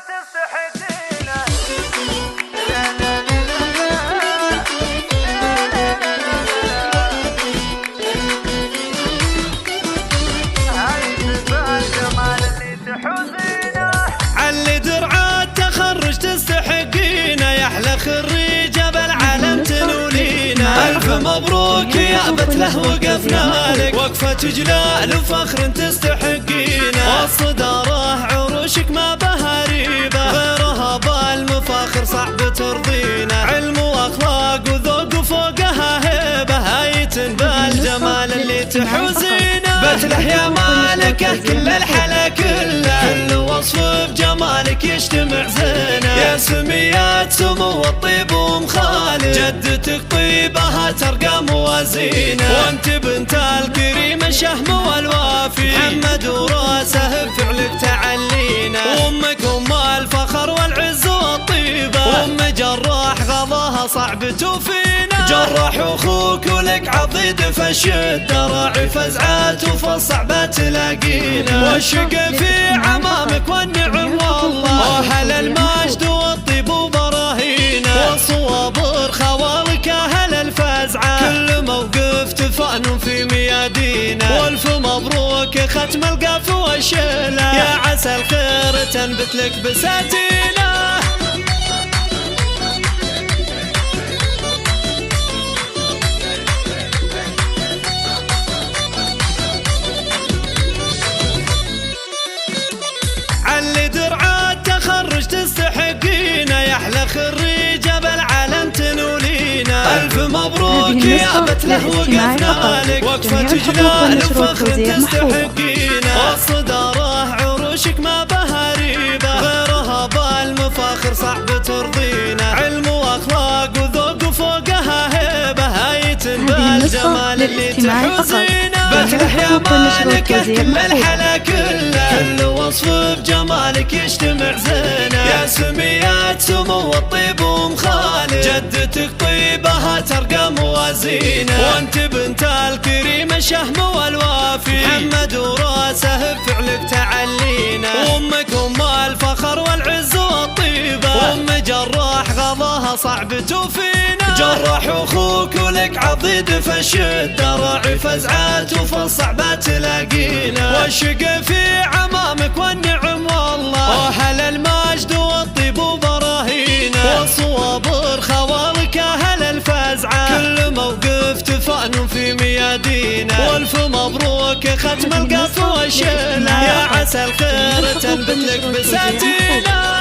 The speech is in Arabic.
تستحقينه. هاي صفة الجمال اللي تحوزينه. علي درع التخرج تستحقينه، يا احلى خريجه بالعالم تنولينا. الف مبروك يا بتله وقفنا لك، وقفه جلال وفخر تستحقينه. والصداره عروشك ما بها ريبه، غيرها بالمفاخر صعب ترضينا. علم واخلاق وذوق وفوقها هيبه، هايتن بالجمال اللي تحوزينه. بتله يا مالكه كل الحلا كله، كل وصف بجمالك يجتمع زينه. يا سميات سمو الطيب ومخالف، جدتك طيبها ترقى موازينه. وانت بنت الكريم الشهم والوافي، محمد وراسه بفعلك تعلينا. وامك ام الفخر والعز والطيبه، وام جراح غضاها صعب توفينا. جراح اخوك ولك عضيد فالشده، راعي فزعات وفالصعبه تلاقينا. والشقا في عمامك والنعم والله، اهل المجد والطيب وبراهينا. والصوابر خوالك اهل الفزعه، كل موقف تفانوا في ميادينا. والف مبروك ختم القاف والشله، يا عسى الخير تنبت لك بساتينه. علي درع التخرج تستحقينه، يا احلى خريجه بالعالم تنولينا. الف مبروك يا بتله وقفنا لك، وقفه جلال وفخر تستحقينه. والصداره عروشك ما بها ريبه، غيرها بالمفاخر صعب ترضينا. علم واخلاق وذوق وفوقها هيبه، هايتن بالجمال اللي تحوزينه. بتله يا مالكه كل الحلا كله، كل وصف بجمالك يجتمع زينه. يا سميات سمو الطيب ومخالف، جدتك طيبها ترقى موازينه. وانت بنت الكريم الشهم والوافي، محمد وراسه بفعلك تعلينا. وامك ام الفخر والعز والطيبه، وام جراح غضاها صعب توفينا. جراح اخوك ولك عضيد فالشده، راعي فزعات وفالصعبه تلاقينا. والشقا في عمامك والنعم والله، اهل المجد والطيب وبراهينا. والصوابر خوالك اهل الفزعه، كل موقف تفانوا في ميادينا. والف مبروك ختم القاف والشله، يا عسى الخير تنبت لك بساتينه.